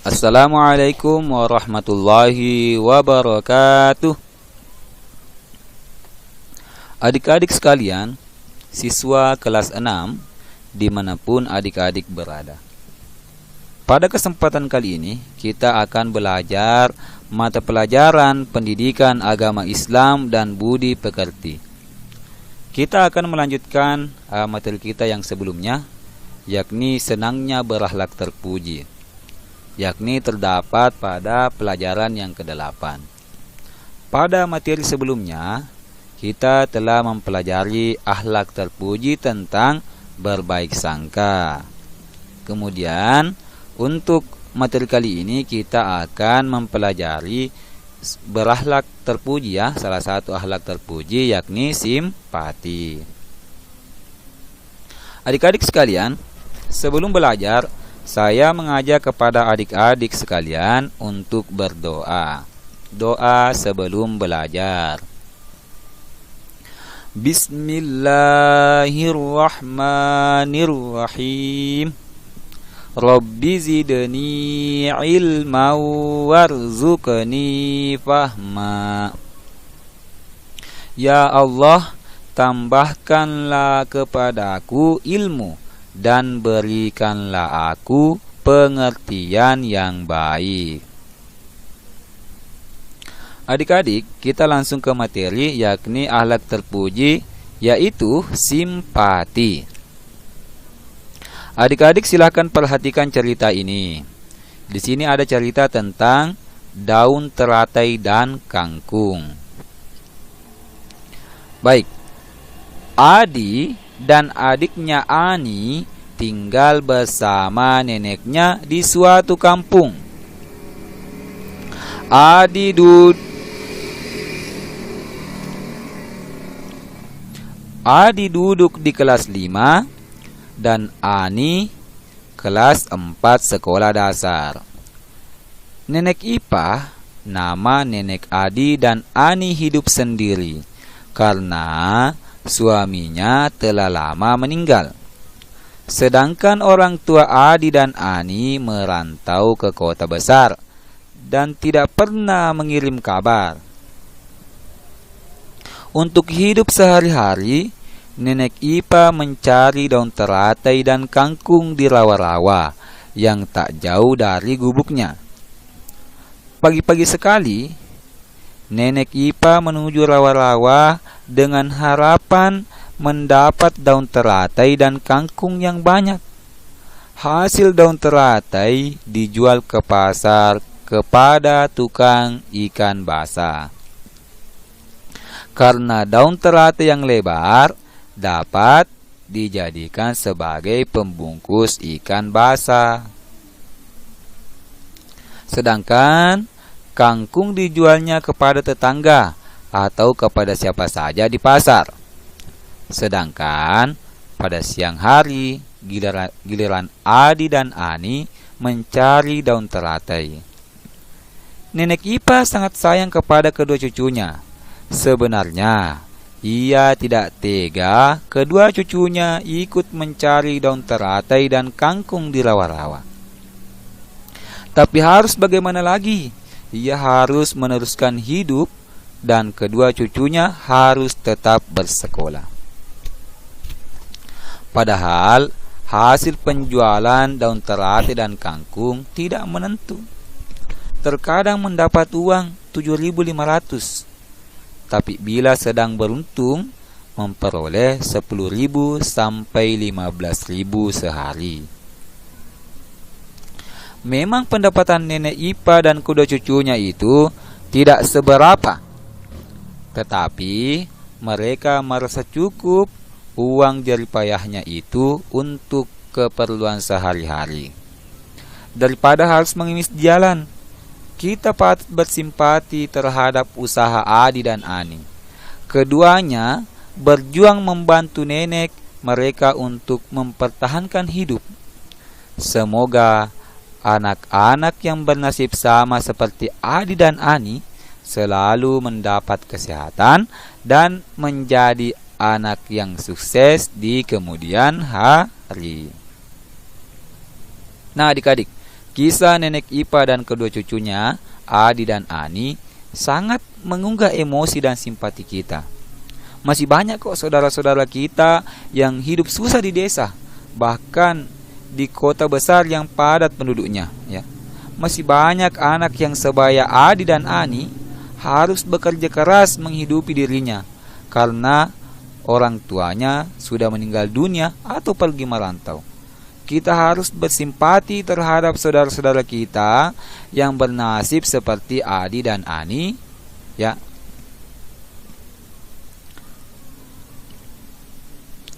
Assalamualaikum warahmatullahi wabarakatuh. Adik-adik sekalian, siswa kelas 6 dimanapun adik-adik berada. Pada kesempatan kali ini kita akan belajar mata pelajaran pendidikan agama Islam dan budi pekerti. Kita akan melanjutkan materi kita yang sebelumnya, yakni senangnya berakhlak terpuji, yakni terdapat pada pelajaran yang ke-8. Pada materi sebelumnya, kita telah mempelajari akhlak terpuji tentang berbaik sangka. Kemudian, untuk materi kali ini kita akan mempelajari berakhlak terpuji ya, salah satu akhlak terpuji yakni simpati. Adik-adik sekalian, sebelum belajar, saya mengajak kepada adik-adik sekalian untuk berdoa. Doa sebelum belajar. Bismillahirrahmanirrahim. Rabbi zidni ilma warzuqni fahma. Ya Allah, tambahkanlah kepadaku ilmu dan berikanlah aku pengertian yang baik. Adik-adik, kita langsung ke materi, yakni akhlak terpuji, yaitu simpati. Adik-adik silakan perhatikan cerita ini. Di sini ada cerita tentang daun teratai dan kangkung. Baik, Adi dan adiknya Ani tinggal bersama neneknya di suatu kampung. Adi duduk di kelas 5 dan Ani kelas 4 sekolah dasar. Nenek Ipah, nama nenek Adi dan Ani hidup sendiri karena suaminya telah lama meninggal. Sedangkan orang tua Adi dan Ani merantau ke kota besar dan tidak pernah mengirim kabar. Untuk hidup sehari-hari, nenek Ipa mencari daun teratai dan kangkung di rawa-rawa yang tak jauh dari gubuknya. Pagi-pagi sekali, nenek Ipa menuju rawa-rawa dengan harapan mendapat daun teratai dan kangkung yang banyak. Hasil daun teratai dijual ke pasar kepada tukang ikan basah. Karena daun teratai yang lebar dapat dijadikan sebagai pembungkus ikan basah. Sedangkan kangkung dijualnya kepada tetangga atau kepada siapa saja di pasar. Sedangkan pada siang hari, giliran Adi dan Ani mencari daun teratai. Nenek Ipa sangat sayang kepada kedua cucunya. Sebenarnya, ia tidak tega kedua cucunya ikut mencari daun teratai dan kangkung di rawa-rawa. Tapi harus bagaimana lagi? Ia harus meneruskan hidup dan kedua cucunya harus tetap bersekolah. Padahal hasil penjualan daun teratai dan kangkung tidak menentu. Terkadang mendapat uang 7.500, tapi bila sedang beruntung memperoleh 10.000 sampai 15.000 sehari. Memang pendapatan nenek Ipa dan kedua cucunya itu tidak seberapa, tetapi mereka merasa cukup uang jerih payahnya itu untuk keperluan sehari-hari. Daripada harus mengemis di jalan, kita patut bersimpati terhadap usaha Adi dan Ani. Keduanya berjuang membantu nenek mereka untuk mempertahankan hidup. Semoga anak-anak yang bernasib sama seperti Adi dan Ani selalu mendapat kesehatan dan menjadi anak yang sukses di kemudian hari. Nah adik-adik, Kisah nenek Ipa dan kedua cucunya, Adi dan Ani, sangat mengunggah emosi dan simpati kita. Masih banyak kok saudara-saudara kita yang hidup susah di desa, bahkan di kota besar yang padat penduduknya, ya. Masih banyak anak yang sebaya Adi dan Ani harus bekerja keras menghidupi dirinya karena orang tuanya sudah meninggal dunia atau pergi merantau. Kita harus bersimpati terhadap saudara-saudara kita yang bernasib seperti Adi dan Ani, ya.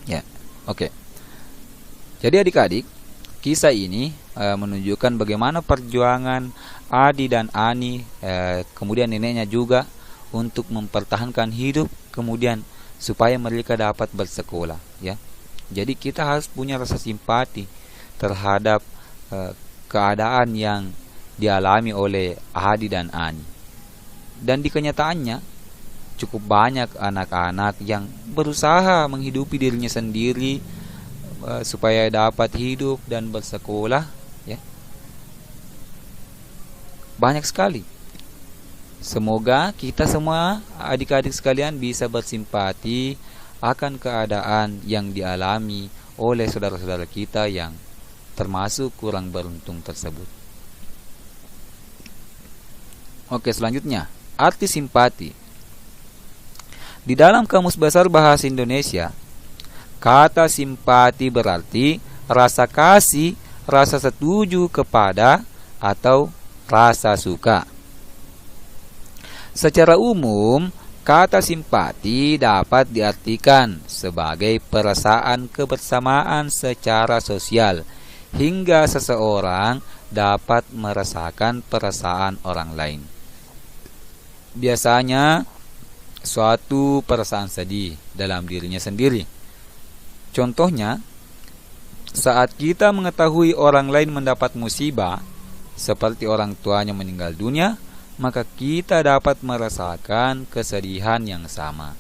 Ya, oke. Jadi adik-adik, kisah ini menunjukkan bagaimana perjuangan Adi dan Ani, kemudian neneknya juga untuk mempertahankan hidup, kemudian supaya mereka dapat bersekolah, ya. Jadi kita harus punya rasa simpati terhadap keadaan yang dialami oleh Adi dan Ani. Dan di kenyataannya cukup banyak anak-anak yang berusaha menghidupi dirinya sendiri supaya dapat hidup dan bersekolah, ya. Banyak sekali. Semoga kita semua adik-adik sekalian bisa bersimpati akan keadaan yang dialami oleh saudara-saudara kita yang termasuk kurang beruntung tersebut. Oke, selanjutnya, arti simpati. Di dalam Kamus Besar Bahasa Indonesia, kata simpati berarti rasa kasih, rasa setuju kepada, atau rasa suka. Secara umum, kata simpati dapat diartikan sebagai perasaan kebersamaan secara sosial, hingga seseorang dapat merasakan perasaan orang lain. Biasanya suatu perasaan sedih dalam dirinya sendiri. Contohnya, saat kita mengetahui orang lain mendapat musibah, seperti orang tuanya meninggal dunia, maka kita dapat merasakan kesedihan yang sama.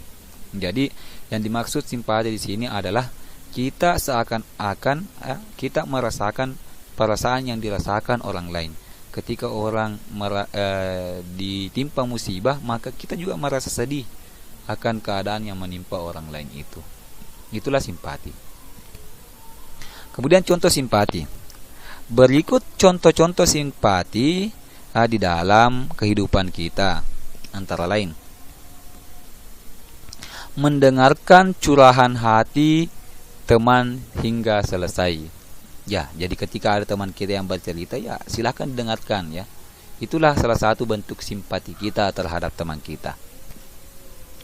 Jadi, yang dimaksud simpati di sini adalah kita seakan-akan kita merasakan perasaan yang dirasakan orang lain. Ketika orang ditimpa musibah, maka kita juga merasa sedih akan keadaan yang menimpa orang lain itu. Itulah simpati. Kemudian contoh simpati. Berikut contoh-contoh simpati di dalam kehidupan kita. Antara lain, mendengarkan curahan hati teman hingga selesai. Ya, jadi ketika ada teman kita yang bercerita, ya silakan dengarkan, ya. Itulah salah satu bentuk simpati kita terhadap teman kita.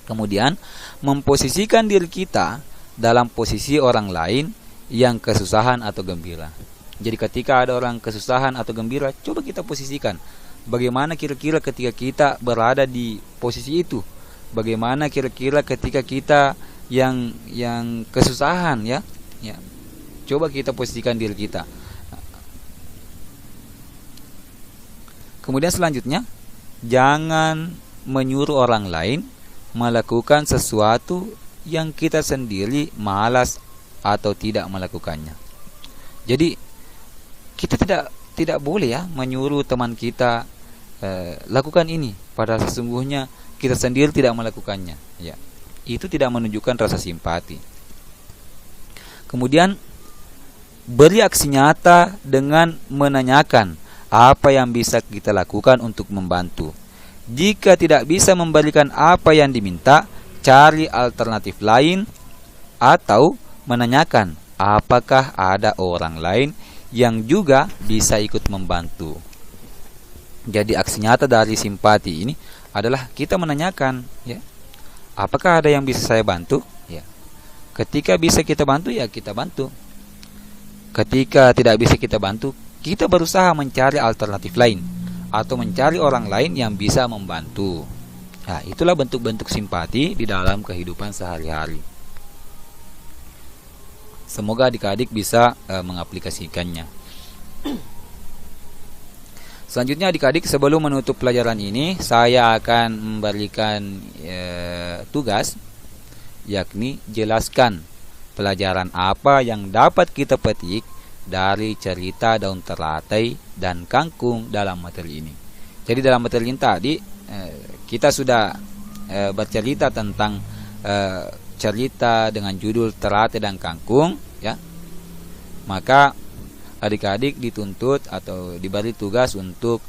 Kemudian, memposisikan diri kita dalam posisi orang lain yang kesusahan atau gembira. Jadi ketika ada orang kesusahan atau gembira, coba kita posisikan bagaimana kira-kira ketika kita berada di posisi itu. Bagaimana kira-kira ketika kita yang kesusahan, ya. Coba kita posisikan diri kita. Kemudian selanjutnya, jangan menyuruh orang lain melakukan sesuatu yang kita sendiri malas atau tidak melakukannya. Jadi kita tidak boleh, ya, menyuruh teman kita lakukan ini, padahal sesungguhnya kita sendiri tidak melakukannya, ya. Itu tidak menunjukkan rasa simpati. Kemudian, beri aksi nyata dengan menanyakan apa yang bisa kita lakukan untuk membantu. Jika tidak bisa memberikan apa yang diminta, cari alternatif lain atau menanyakan apakah ada orang lain yang juga bisa ikut membantu. Jadi aksi nyata dari simpati ini adalah kita menanyakan, ya, apakah ada yang bisa saya bantu? Ya. Ketika bisa kita bantu, ya kita bantu. Ketika tidak bisa kita bantu, kita berusaha mencari alternatif lain atau mencari orang lain yang bisa membantu. Nah, itulah bentuk-bentuk simpati di dalam kehidupan sehari-hari. Semoga adik-adik bisa mengaplikasikannya. Selanjutnya adik-adik, sebelum menutup pelajaran ini, saya akan memberikan tugas, yakni jelaskan pelajaran apa yang dapat kita petik dari cerita daun teratai dan kangkung dalam materi ini. Jadi dalam materi ini tadi kita sudah bercerita tentang cerita dengan judul teratai dan kangkung, ya. Maka adik-adik dituntut atau diberi tugas untuk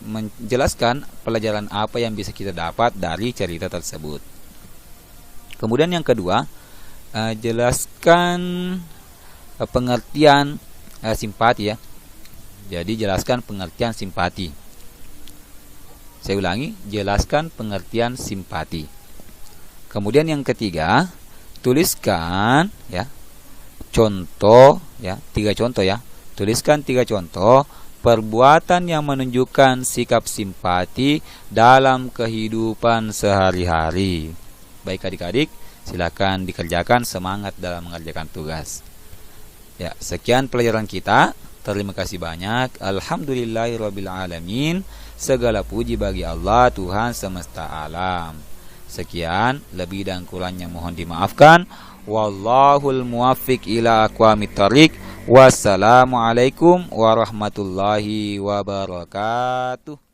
menjelaskan pelajaran apa yang bisa kita dapat dari cerita tersebut. Kemudian yang kedua, jelaskan pengertian simpati, ya. Jadi jelaskan pengertian simpati. Saya ulangi, jelaskan pengertian simpati. Kemudian yang ketiga, tuliskan contoh, 3 contoh, ya. Tuliskan 3 contoh perbuatan yang menunjukkan sikap simpati dalam kehidupan sehari-hari. Baik adik-adik, silakan dikerjakan, semangat dalam mengerjakan tugas. Ya, sekian pelajaran kita. Terima kasih banyak. Alhamdulillahirabbil alamin. Segala puji bagi Allah, Tuhan semesta alam. Sekian, lebih dan kurangnya mohon dimaafkan. Wallahul muwaffiq ila aqwamit thoriq. Wassalamualaikum warahmatullahi wabarakatuh.